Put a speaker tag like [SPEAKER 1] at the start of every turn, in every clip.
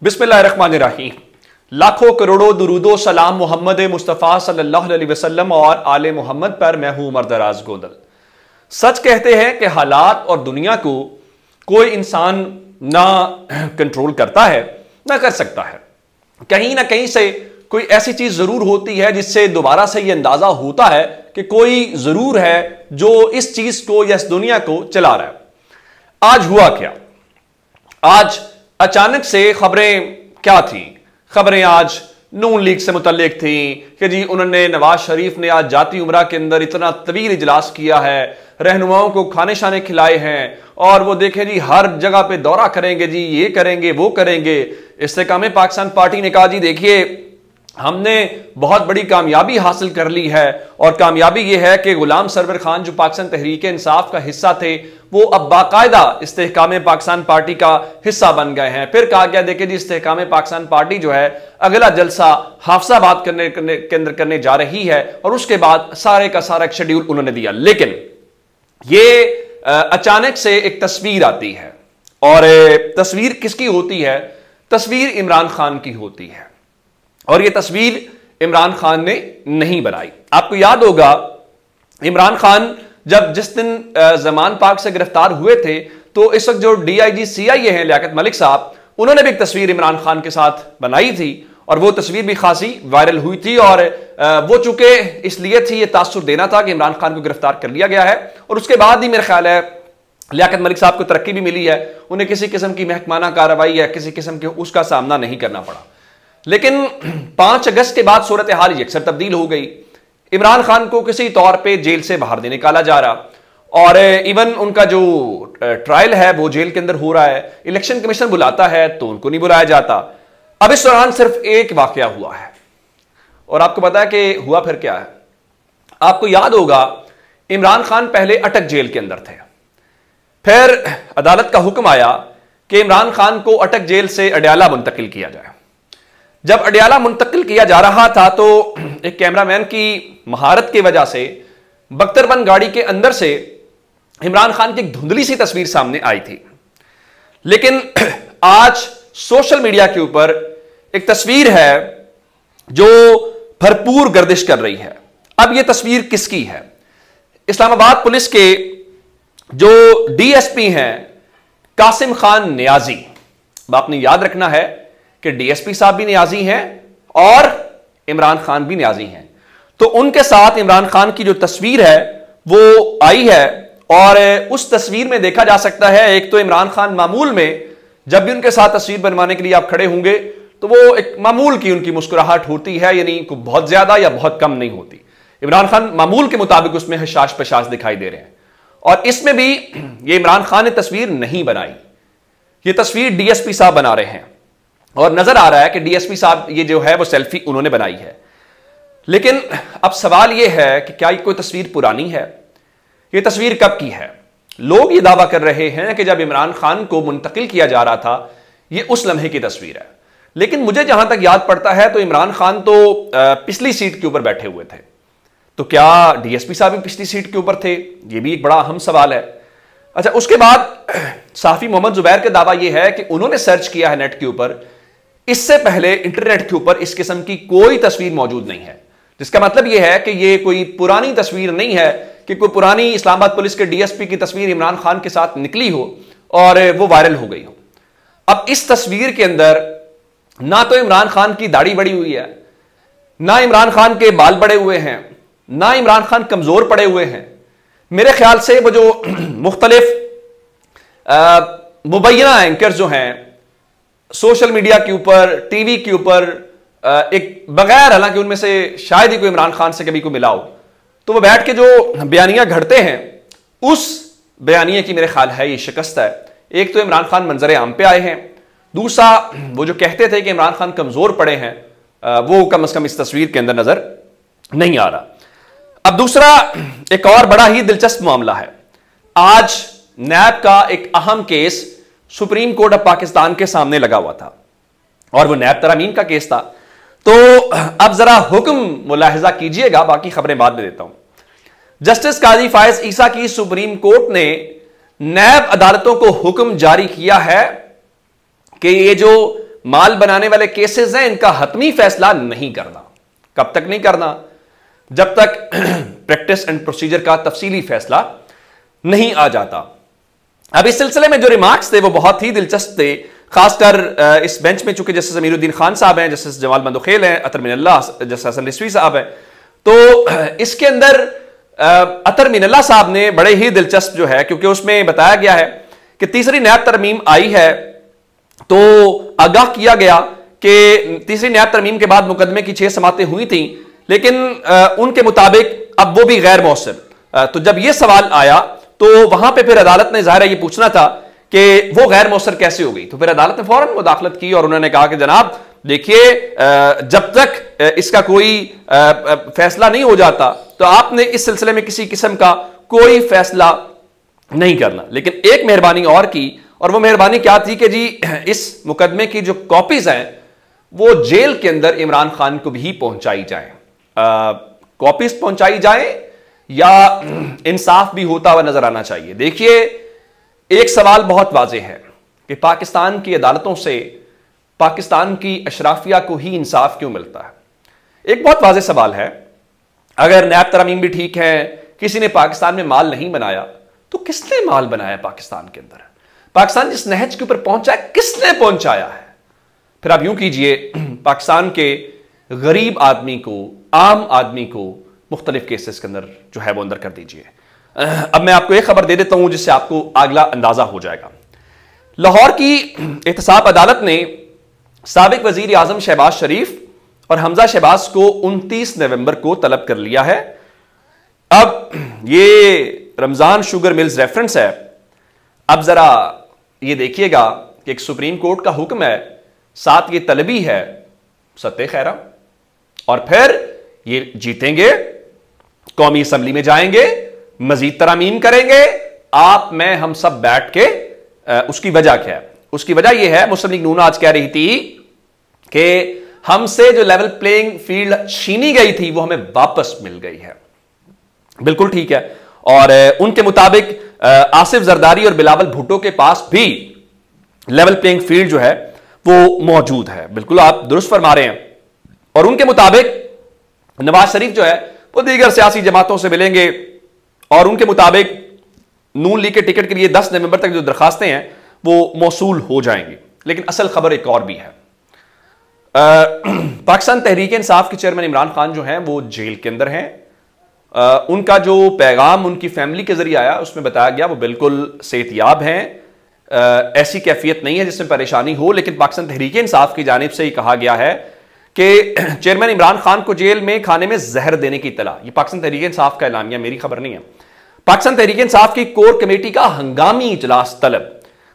[SPEAKER 1] बिस्मिल्लाहिर्रहमानिर्रहीम। लाखों करोड़ों दुरूदो सलाम मोहम्मद मुस्तफ़ा सल्लल्लाहु अलैहि वसल्लम और आले मोहम्मद पर। मैं हूं उमर दराज गोंदल। सच कहते हैं कि हालात और दुनिया को कोई इंसान ना कंट्रोल करता है ना कर सकता है। कहीं ना कहीं से कोई ऐसी चीज जरूर होती है जिससे दोबारा से यह अंदाजा होता है कि कोई जरूर है जो इस चीज को या इस दुनिया को चला रहा है। आज हुआ क्या? आज अचानक से खबरें क्या थी? खबरें आज नून लीग से मुतल्लिक थी कि जी उन्होंने नवाज शरीफ ने आज जाती उमरा के अंदर इतना तवील इजलास किया है, रहनुमाओं को खाने शाने खिलाए हैं और वो देखें जी हर जगह पे दौरा करेंगे, जी ये करेंगे वो करेंगे। इस्तेकाम पाकिस्तान पार्टी ने कहा जी देखिए हमने बहुत बड़ी कामयाबी हासिल कर ली है और कामयाबी यह है कि गुलाम सरवर खान जो पाकिस्तान तहरीक इंसाफ का हिस्सा थे वो अब बाकायदा इस्तेहकाम पाकिस्तान पार्टी का हिस्सा बन गए हैं। फिर कहा गया देखिए जी इस्तेहकाम पाकिस्तान पार्टी जो है अगला जलसा हाफिजाबाद के अंदर करने जा रही है और उसके बाद सारे का सारा एक शेड्यूल उन्होंने दिया। लेकिन ये अचानक से एक तस्वीर आती है और तस्वीर किसकी होती है? तस्वीर इमरान खान की होती है और यह तस्वीर इमरान खान ने नहीं बनाई। आपको याद होगा इमरान खान जब जिस दिन जमान पाक से गिरफ्तार हुए थे तो इस वक्त जो DIG CIA हैं लियाकत मलिक साहब, उन्होंने भी एक तस्वीर इमरान खान के साथ बनाई थी और वो तस्वीर भी खासी वायरल हुई थी और वो चूंकि इसलिए थी, ये तासुर देना था कि इमरान खान को गिरफ्तार कर लिया गया है और उसके बाद ही मेरा ख्याल है लियाकत मलिक साहब को तरक्की भी मिली है, उन्हें किसी किस्म की महकमाना कार्रवाई या किसी किस्म के उसका सामना नहीं करना पड़ा। लेकिन 5 अगस्त के बाद सूरत हाल यकसर तब्दील हो गई। इमरान खान को किसी तौर पे जेल से बाहर नहीं निकाला जा रहा और इवन उनका जो ट्रायल है वो जेल के अंदर हो रहा है। इलेक्शन कमीशन बुलाता है तो उनको नहीं बुलाया जाता। अब इस दौरान सिर्फ एक वाकया हुआ है और आपको पता है कि हुआ फिर क्या है? आपको याद होगा इमरान खान पहले अटक जेल के अंदर थे, फिर अदालत का हुक्म आया कि इमरान खान को अटक जेल से अडयाला मुंतकिल किया जाए। जब अडयाला मुंतकिल किया जा रहा था तो एक कैमरामैन की महारत की वजह से बख्तरबंद गाड़ी के अंदर से इमरान खान की एक धुंधली सी तस्वीर सामने आई थी। लेकिन आज सोशल मीडिया के ऊपर एक तस्वीर है जो भरपूर गर्दिश कर रही है। अब यह तस्वीर किसकी है? इस्लामाबाद पुलिस के जो DSP हैं कासिम खान नियाजी। आपने याद रखना है कि DSP साहब भी नियाजी हैं और इमरान खान भी नियाजी हैं। तो उनके साथ इमरान खान की जो तस्वीर है वो आई है और उस तस्वीर में देखा जा सकता है एक तो इमरान खान मामूल में जब भी उनके साथ तस्वीर बनवाने के लिए आप खड़े होंगे तो वो एक मामूल की उनकी मुस्कुराहट होती है, यानी बहुत ज्यादा या बहुत कम नहीं होती। इमरान खान मामूल के मुताबिक उसमें हशाश पशाश दिखाई दे रहे हैं और इसमें भी ये इमरान खान ने तस्वीर नहीं बनाई, ये तस्वीर DSP साहब बना रहे हैं और नजर आ रहा है कि DSP साहब ये जो है वो सेल्फी उन्होंने बनाई है। लेकिन अब सवाल ये है कि क्या ये कोई तस्वीर पुरानी है? ये तस्वीर कब की है? लोग ये दावा कर रहे हैं कि जब इमरान खान को मुंतकिल किया जा रहा था ये उस लम्हे की तस्वीर है। लेकिन मुझे जहां तक याद पड़ता है तो इमरान खान तो पिछली सीट के ऊपर बैठे हुए थे, तो क्या DSP साहब भी पिछली सीट के ऊपर थे? ये भी एक बड़ा अहम सवाल है। अच्छा, उसके बाद साफी मोहम्मद जुबैर का दावा यह है कि उन्होंने सर्च किया है नेट के ऊपर, इससे पहले इंटरनेट के ऊपर इस किस्म की कोई तस्वीर मौजूद नहीं है, जिसका मतलब यह है कि यह कोई पुरानी तस्वीर नहीं है कि कोई पुरानी इस्लामाबाद पुलिस के DSP की तस्वीर इमरान खान के साथ निकली हो और वो वायरल हो गई हो। अब इस तस्वीर के अंदर ना तो इमरान खान की दाढ़ी बड़ी हुई है, ना इमरान खान के बाल बड़े हुए हैं, ना इमरान खान कमजोर पड़े हुए हैं। मेरे ख्याल से वो जो मुख्तलिफ मुबैना एंकर जो हैं सोशल मीडिया के ऊपर, टीवी के ऊपर, एक बगैर हालांकि उनमें से शायद ही कोई इमरान खान से कभी को मिला हो, तो वो बैठ के जो बयानियां घड़ते हैं उस बयानिए की मेरे ख्याल है ये शिकस्त है। एक तो इमरान खान मंजर आम पे आए हैं, दूसरा वो जो कहते थे कि इमरान खान कमजोर पड़े हैं वो कम से कम इस तस्वीर के अंदर नजर नहीं आ रहा। अब दूसरा एक और बड़ा ही दिलचस्प मामला है। आज नैब का एक अहम case supreme court of Pakistan के सामने लगा हुआ था और वो नैब तरामीम का केस था। तो अब जरा हुक्म मुलाहिजा कीजिएगा, बाकी खबरें बाद में देता हूं। जस्टिस काजी फायज ईसा की सुप्रीम कोर्ट ने नैब अदालतों को हुक्म जारी किया है कि ये जो माल बनाने वाले केसेस हैं, इनका हतमी फैसला नहीं करना। कब तक नहीं करना? जब तक प्रैक्टिस एंड प्रोसीजर का तफसीली फैसला नहीं आ जाता। अब इस सिलसिले में जो रिमार्क्स थे वो बहुत ही दिलचस्प थे, खासकर इस बेंच में चूंकि जस्टिस अमीरुद्दीन खान साहब हैं, जस्टिस जमाल मंदोखेल हैं, अतर मिनल्ला, जस्टिस हसन रिजवी साहब हैं। तो इसके अंदर अतर मिनल्ला साहब ने बड़े ही दिलचस्प जो है, क्योंकि उसमें बताया गया है कि तीसरी नैब तरमीम आई है तो आगाह किया गया कि तीसरी नैब तरमीम के बाद मुकदमे की 6 समातें हुई थी, लेकिन उनके मुताबिक अब वो भी गैर मौसर। तो जब यह सवाल आया तो वहां पे फिर अदालत ने जाहिर है ये पूछना था कि वो गैर मौसर कैसे हो गई। तो फिर अदालत ने फौरन मुदाखलत की और उन्होंने कहा कि जनाब देखिए, जब तक इसका कोई फैसला नहीं हो जाता तो आपने इस सिलसिले में किसी किस्म का कोई फैसला नहीं करना। लेकिन एक मेहरबानी और की, और वो मेहरबानी क्या थी कि जी इस मुकदमे की जो कॉपीज हैं वो जेल के अंदर इमरान खान को भी पहुंचाई जाए, कॉपीज पहुंचाई जाए या इंसाफ भी होता हुआ नजर आना चाहिए। देखिए, एक सवाल बहुत वाज़ेह है कि पाकिस्तान की अदालतों से पाकिस्तान की अशराफिया को ही इंसाफ क्यों मिलता है? एक बहुत वाज़ेह सवाल है। अगर नैब तरमीम भी ठीक है, किसी ने पाकिस्तान में माल नहीं बनाया, तो किसने माल बनाया पाकिस्तान के अंदर? पाकिस्तान जिस नहज के ऊपर पहुंचा है, किसने पहुंचाया है? फिर आप यूं कीजिए, पाकिस्तान के गरीब आदमी को, आम आदमी को मुख्तलिफ केसेस के अंदर जो है वो अंदर कर दीजिए। अब मैं आपको एक खबर दे देता हूं जिससे आपको अगला अंदाजा हो जाएगा। लाहौर की एहतसाब अदालत ने साबिक वजीर आजम शहबाज शरीफ और हमजा शहबाज को 29 नवंबर को तलब कर लिया है। अब ये रमजान शुगर मिल्स रेफरेंस है। अब जरा ये देखिएगा कि एक सुप्रीम कोर्ट का हुक्म है, साथ ये तलबी है सत्ते खैरा, और फिर ये जीतेंगे, कौमी असम्बली में जाएंगे, मजीद तरामीम करेंगे, आप मैं हम सब बैठ के। उसकी वजह क्या है? उसकी वजह यह है, मुस्लिम लीग नून आज कह रही थी कि हमसे जो लेवल प्लेइंग फील्ड छीनी गई थी वो हमें वापस मिल गई है। बिल्कुल ठीक है। और उनके मुताबिक आसिफ जरदारी और बिलावल भुट्टो के पास भी लेवल प्लेइंग फील्ड जो है वो मौजूद है। बिल्कुल आप दुरुस्त फरमा रहे हैं। और उनके मुताबिक नवाज शरीफ जो है वो दीगर सियासी जमातों से मिलेंगे और उनके मुताबिक नून लीग के टिकट के लिए 10 नवंबर तक जो दरखास्तें हैं वो मौसूल हो जाएंगी। लेकिन असल खबर एक और भी है। पाकिस्तान तहरीक इंसाफ के चेयरमैन इमरान खान जो हैं वो जेल के अंदर हैं। उनका जो पैगाम उनकी फैमिली के जरिए आया उसमें बताया गया वो बिल्कुल सेहतियाब हैं, ऐसी कैफियत नहीं है जिसमें परेशानी हो। लेकिन पाकिस्तान तहरीक इंसाफ की जानिब से ही कहा गया है कि चेयरमैन इमरान खान को जेल में खाने में जहर देने की इत्तला। ये पाकिस्तान तहरीक इंसाफ का ऐलानिया, मेरी खबर नहीं है। पाकिस्तान तहरीक इंसाफ की कोर कमेटी का हंगामी इजलास तलब।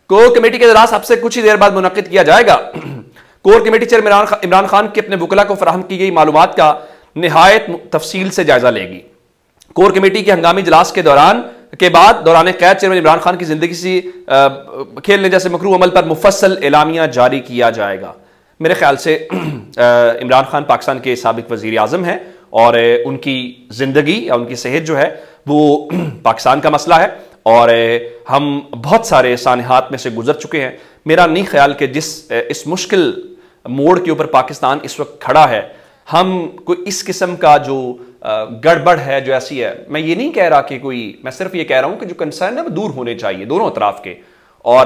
[SPEAKER 1] कोर कमेटी का इजलास अब से कुछ ही देर बाद मुनक्किद किया जाएगा। Core committee chairman Imran Khan के अपने वकला को फराहम की गई मालूमात का निहायत तफसील से जायजा लेगी। कोर कमेटी के हंगामी इजलास के बाद दौरान कैद चेयरमैन इमरान खान की जिंदगी से खेलने जैसे मकरूह अमल पर मुफस्सल एलामिया जारी किया जाएगा। मेरे ख्याल से इमरान खान पाकिस्तान के साबिक वजीर आजम हैं और उनकी जिंदगी या उनकी सेहत जो है वो पाकिस्तान का मसला है और हम बहुत सारे सानहात में से गुजर चुके हैं। मेरा नहीं ख्याल कि इस मुश्किल मोड़ के ऊपर पाकिस्तान इस वक्त खड़ा है, हम कोई इस किस्म का जो गड़बड़ है जो ऐसी है, मैं ये नहीं कह रहा कि कोई, मैं सिर्फ ये कह रहा हूं कि जो कंसर्न है वो दूर होने चाहिए दोनों अतराफ के, और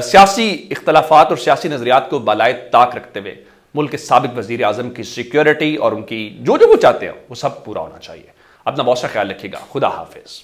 [SPEAKER 1] सियासी इख्तलाफात और सियासी नजरियात को बालाए ताक रखते हुए मुल्क के साबिक वजीर आजम की सिक्योरिटी और उनकी जो वो चाहते हैं वो सब पूरा होना चाहिए। अपना बहुत सा ख्याल रखिएगा। खुदा हाफिज।